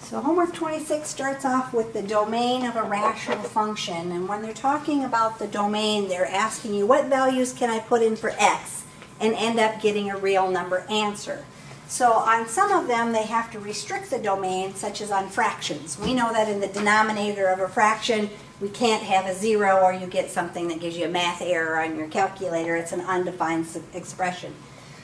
So homework 26 starts off with the domain of a rational function, and when they're talking about the domain, they're asking you what values can I put in for x and end up getting a real number answer. So on some of them they have to restrict the domain, such as on fractions. We know that in the denominator of a fraction we can't have a 0 or you get something that gives you a math error on your calculator. It's an undefined expression.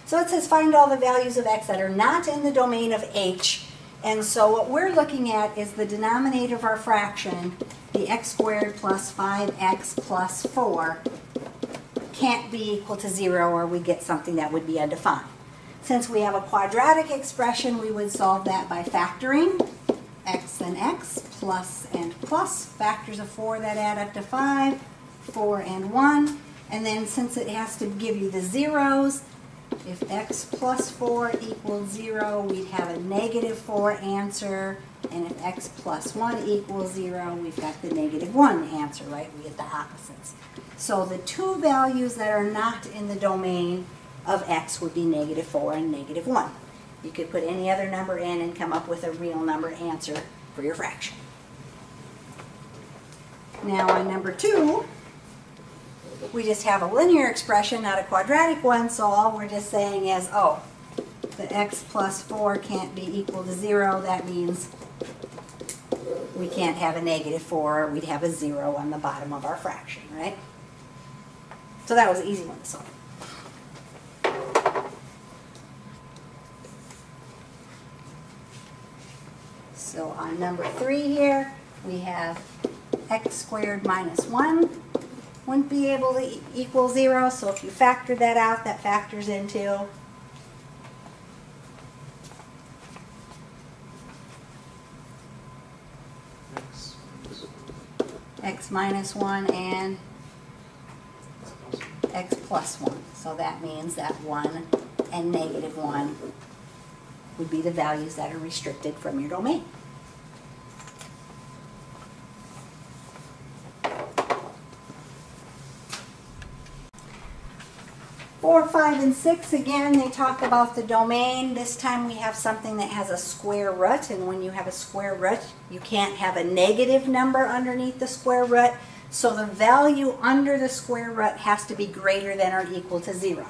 So it says find all the values of x that are not in the domain of h. And so what we're looking at is the denominator of our fraction, the x squared plus 5x plus 4, can't be equal to 0 or we get something that would be undefined. Since we have a quadratic expression, we would solve that by factoring x and x, plus and plus, factors of 4 that add up to 5, 4 and 1. And then since it has to give you the zeros, if x plus 4 equals 0, we'd have a negative 4 answer. And if x plus 1 equals 0, we've got the negative 1 answer, right? We get the opposites. So the two values that are not in the domain of x would be negative 4 and negative 1. You could put any other number in and come up with a real number answer for your fraction. Now on number 2, we just have a linear expression, not a quadratic one, so all we're just saying is, oh, the x plus 4 can't be equal to 0. That means we can't have a negative 4, we'd have a 0 on the bottom of our fraction, right? So that was an easy one to solve. So on number 3 here, we have x squared minus 1 wouldn't be able to equal 0, so if you factor that out, that factors into x minus 1 and x plus 1. So that means that 1 and negative 1 would be the values that are restricted from your domain. 4, 5, and 6, again, they talk about the domain. This time we have something that has a square root, and when you have a square root, you can't have a negative number underneath the square root, so the value under the square root has to be greater than or equal to 0.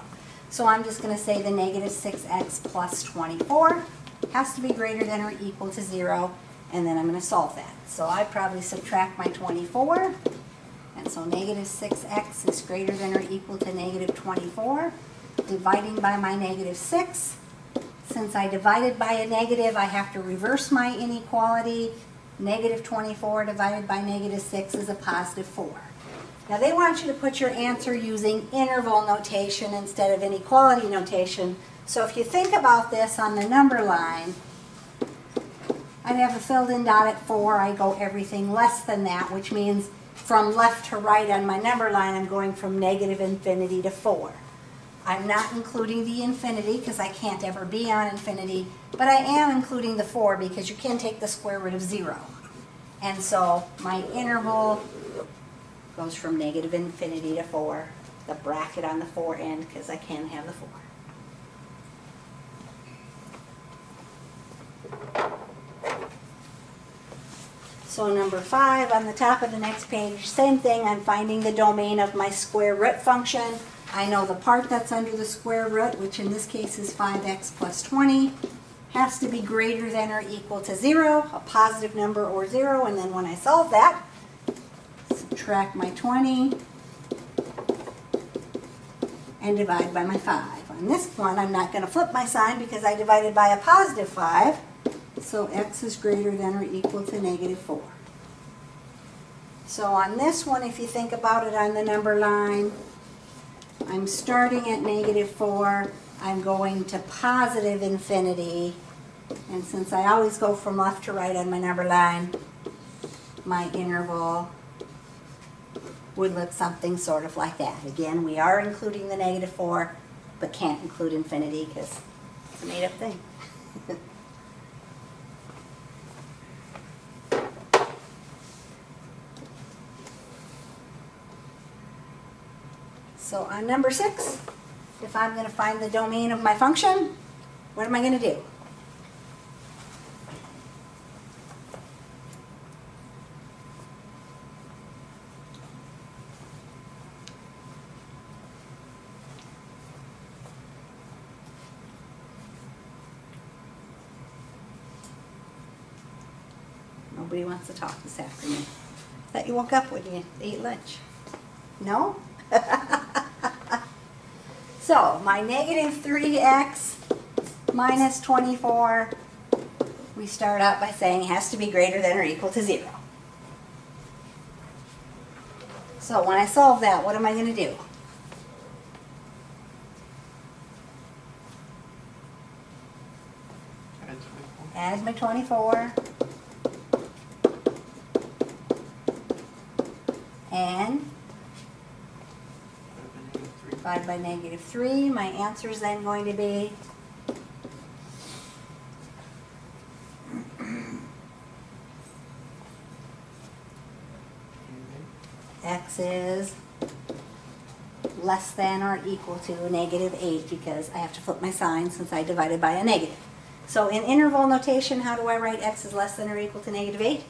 So I'm just going to say the negative 6x plus 24 has to be greater than or equal to 0, and then I'm going to solve that. So I probably subtract my 24. And so negative 6x is greater than or equal to negative 24, dividing by my negative 6. Since I divided by a negative, I have to reverse my inequality. Negative 24 divided by negative 6 is a positive 4. Now they want you to put your answer using interval notation instead of inequality notation. So if you think about this on the number line, I'd have a filled in dot at 4. I go everything less than that, which means from left to right on my number line, I'm going from negative infinity to 4. I'm not including the infinity because I can't ever be on infinity, but I am including the 4 because you can take the square root of 0. And so my interval goes from negative infinity to 4, the bracket on the 4 end because I can have the 4. So number 5 on the top of the next page, same thing, I'm finding the domain of my square root function. I know the part that's under the square root, which in this case is 5x plus 20, has to be greater than or equal to 0, a positive number or 0, and then when I solve that, subtract my 20 and divide by my 5. On this one, I'm not going to flip my sign because I divided by a positive 5. So x is greater than or equal to negative 4. So on this one, if you think about it on the number line, I'm starting at negative 4. I'm going to positive infinity. And since I always go from left to right on my number line, my interval would look something sort of like that. Again, we are including the negative 4, but can't include infinity because it's a made-up thing. So on number 6, if I'm going to find the domain of my function, what am I going to do? Nobody wants to talk this afternoon. Thought you woke up when you ate lunch. No? So, my negative 3x minus 24, we start out by saying has to be greater than or equal to 0. So, when I solve that, what am I going to do? Add my 24. And 5 by negative 3. My answer is then going to be x is less than or equal to negative 8 because I have to flip my sign since I divided by a negative. So in interval notation, how do I write x is less than or equal to negative 8?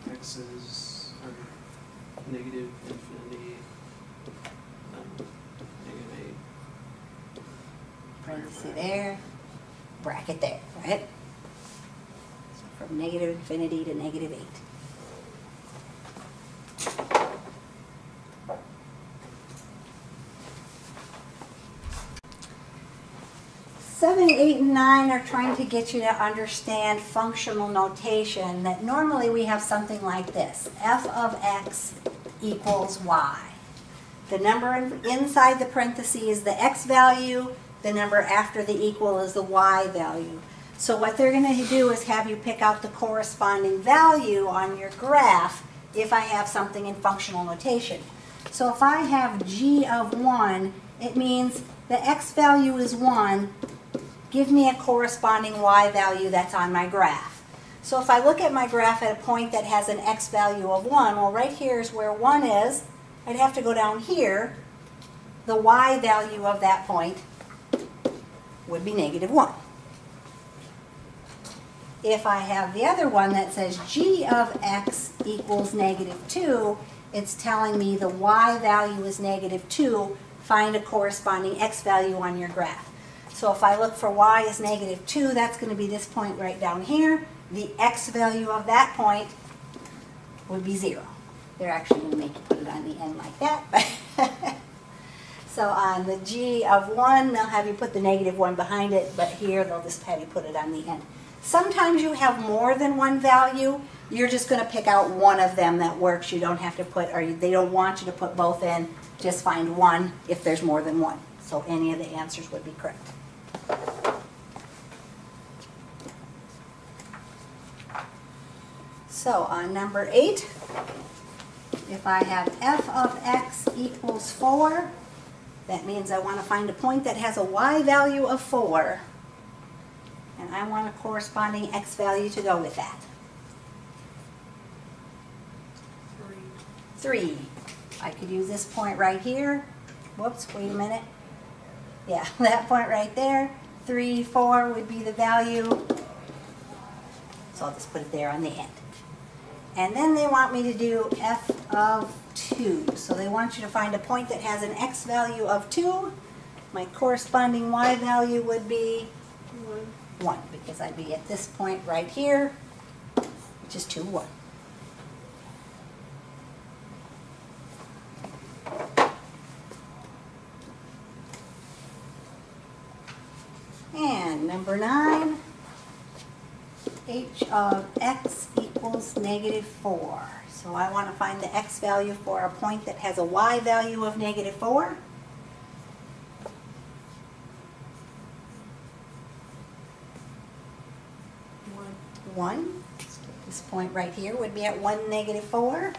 X is negative infinity, negative 8. Parenthesis there, bracket there, right? So from negative infinity to negative 8. 7, 8, and 9 are trying to get you to understand functional notation that normally we have something like this. F of x equals y. The number inside the parenthesis is the x value. The number after the equal is the y value. So what they're going to do is have you pick out the corresponding value on your graph if I have something in functional notation. So if I have g of 1, it means the x value is 1. Give me a corresponding y value that's on my graph. So if I look at my graph at a point that has an x value of 1, well, right here is where 1 is. I'd have to go down here. The y value of that point would be negative 1. If I have the other one that says g of x equals negative 2, it's telling me the y value is negative 2. Find a corresponding x value on your graph. So if I look for y is negative 2, that's going to be this point right down here. The x value of that point would be 0. They're actually going to make you put it on the end like that. So on the g of 1, they'll have you put the negative 1 behind it, but here they'll just have you put it on the end. Sometimes you have more than one value. You're just going to pick out one of them that works. You don't have to put, or they don't want you to put both in. Just find one if there's more than one. So any of the answers would be correct. So on number 8, if I have f of x equals 4, that means I want to find a point that has a y value of 4. And I want a corresponding x value to go with that. 3. I could use this point right here. Whoops, wait a minute. Yeah, that point right there. 3, 4 would be the value. So I'll just put it there on the end. And then they want me to do f of 2. So they want you to find a point that has an x value of 2. My corresponding y value would be 1, because I'd be at this point right here, which is 2, 1. And number 9, h of x equals negative 4. So I want to find the x value for a point that has a y value of negative 4. One. This point right here would be at 1, negative 4.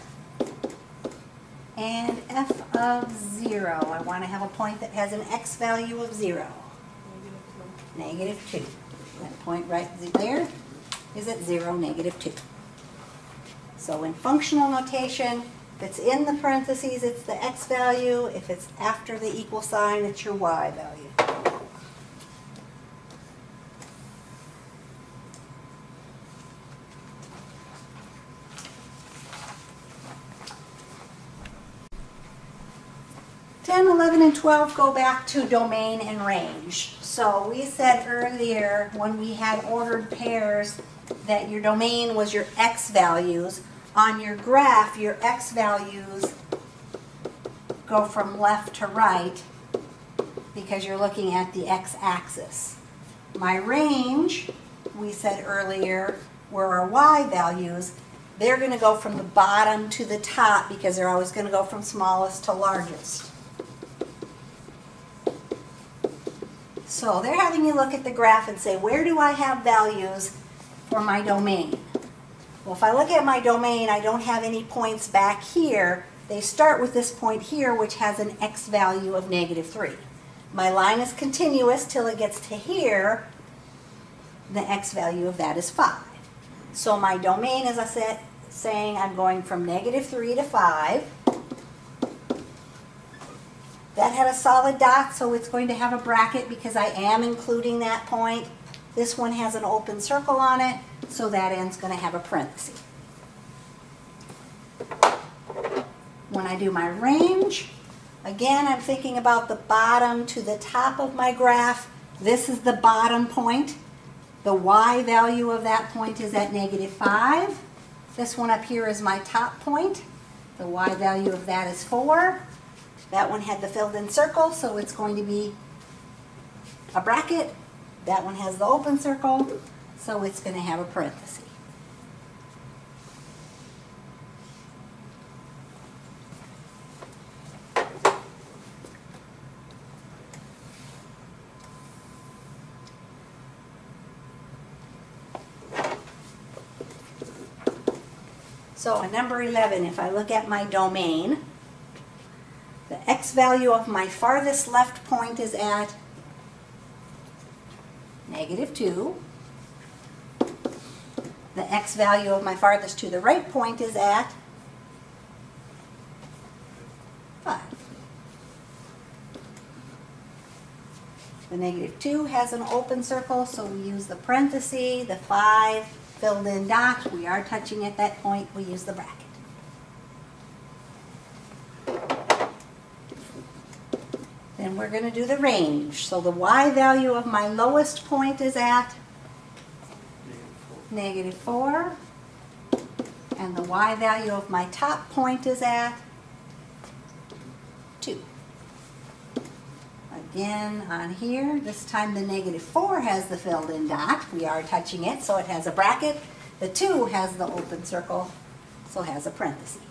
And f of 0. I want to have a point that has an x value of 0. Negative 2. That point right there is at 0, negative 2. So in functional notation, if it's in the parentheses, it's the x value. If it's after the equal sign, it's your y value. 10, 11, and 12 go back to domain and range. So we said earlier when we had ordered pairs that your domain was your x values. On your graph, your x values go from left to right because you're looking at the x-axis. My range, we said earlier, were our y values. They're going to go from the bottom to the top because they're always going to go from smallest to largest. So they're having you look at the graph and say, where do I have values for my domain? Well, if I look at my domain, I don't have any points back here. They start with this point here, which has an x value of -3. My line is continuous till it gets to here. The x value of that is 5. So my domain, as I said, saying I'm going from -3 to 5. That had a solid dot, so it's going to have a bracket because I am including that point. This one has an open circle on it, so that end's going to have a parenthesis. When I do my range, again, I'm thinking about the bottom to the top of my graph. This is the bottom point. The y value of that point is at -5. This one up here is my top point. The y value of that is 4. That one had the filled in circle, so it's going to be a bracket. That one has the open circle, so it's going to have a parenthesis. So on number 11, if I look at my domain, the x value of my farthest left point is at -2. The x value of my farthest to the right point is at 5. The -2 has an open circle, so we use the parenthesis. The 5 filled in dot, we are touching at that point, we use the bracket. Then we're going to do the range. So the y value of my lowest point is at -4. And the y value of my top point is at 2. Again, on here, this time the -4 has the filled in dot. We are touching it, so it has a bracket. The 2 has the open circle, so it has a parenthesis.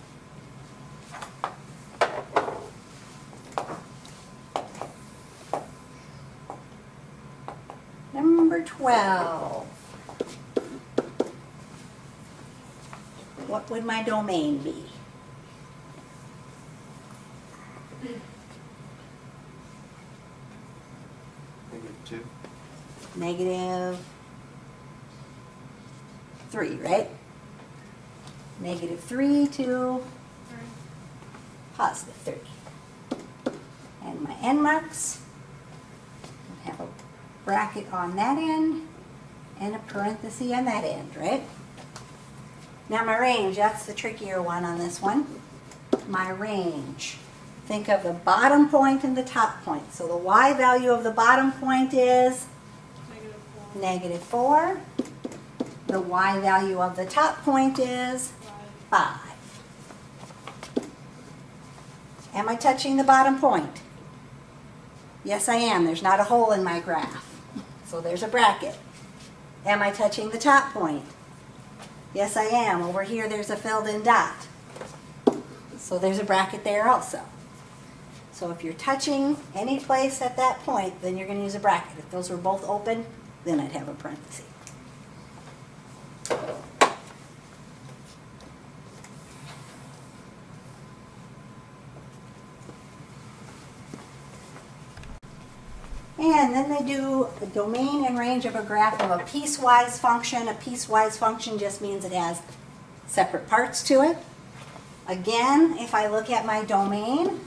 Number 12. What would my domain be? -2. -3, right? -3 to +3. And my end marks have a bracket on that end and a parenthesis on that end, right? Now my range, that's the trickier one on this one. My range. Think of the bottom point and the top point. So the y value of the bottom point is -4. The y value of the top point is 5. Am I touching the bottom point? Yes, I am. There's not a hole in my graph. So there's a bracket. Am I touching the top point? Yes, I am. Over here there's a filled in dot. So there's a bracket there also. So if you're touching any place at that point, then you're going to use a bracket. If those were both open, then I'd have a parenthesis. And then they do the domain and range of a graph of a piecewise function. A piecewise function just means it has separate parts to it. Again, if I look at my domain,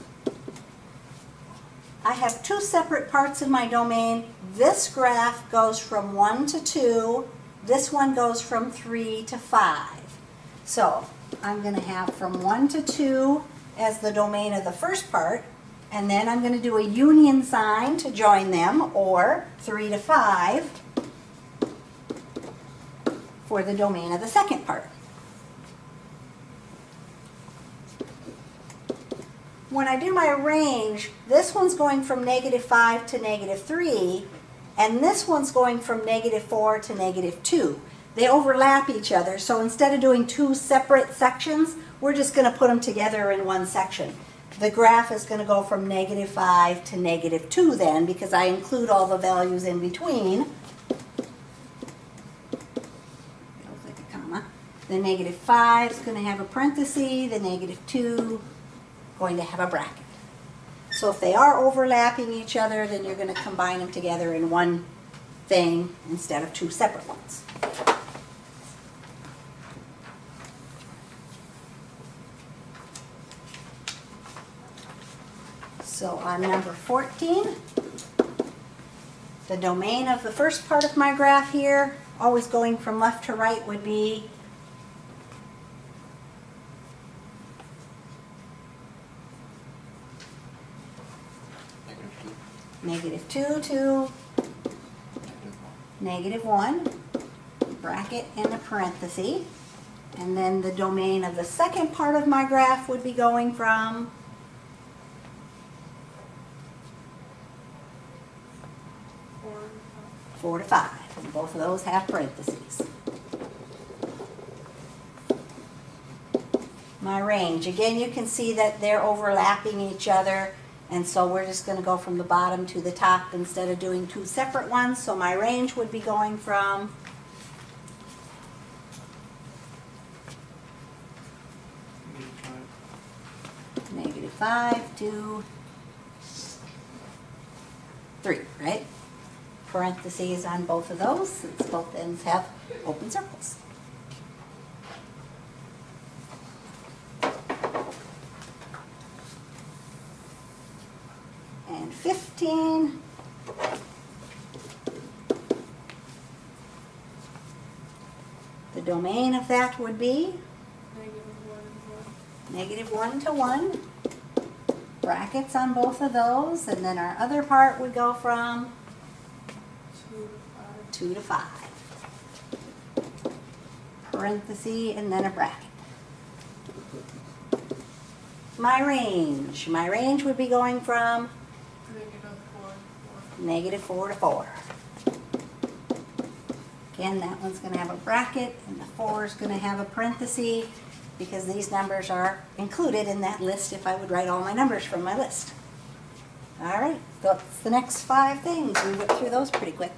I have two separate parts of my domain. This graph goes from 1 to 2. This one goes from 3 to 5. So I'm going to have from 1 to 2 as the domain of the first part. And then I'm going to do a union sign to join them, or 3 to 5 for the domain of the second part. When I do my range, this one's going from -5 to -3, and this one's going from -4 to -2. They overlap each other, so instead of doing two separate sections, we're just going to put them together in one section. The graph is going to go from -5 to -2 then, because I include all the values in between. Like a comma. The -5 is going to have a parenthesis, the -2 going to have a bracket. So if they are overlapping each other, then you're going to combine them together in one thing instead of two separate ones. So on number 14, the domain of the first part of my graph here, always going from left to right, would be -2 to -1, bracket and a parenthesis. And then the domain of the second part of my graph would be going from 4 to 5. And both of those have parentheses. My range, again, you can see that they're overlapping each other, and so we're just going to go from the bottom to the top instead of doing two separate ones. So my range would be going from -5 to 3, right? Parentheses on both of those, since both ends have open circles. And 15, the domain of that would be -1 to 1, brackets on both of those, and then our other part would go from 2 to 5. Parenthesis and then a bracket. My range would be going from -4 to 4. Again, that one's going to have a bracket, and the 4 is going to have a parenthesis, because these numbers are included in that list if I would write all my numbers from my list. All right, so that's the next 5 things. We went through those pretty quick.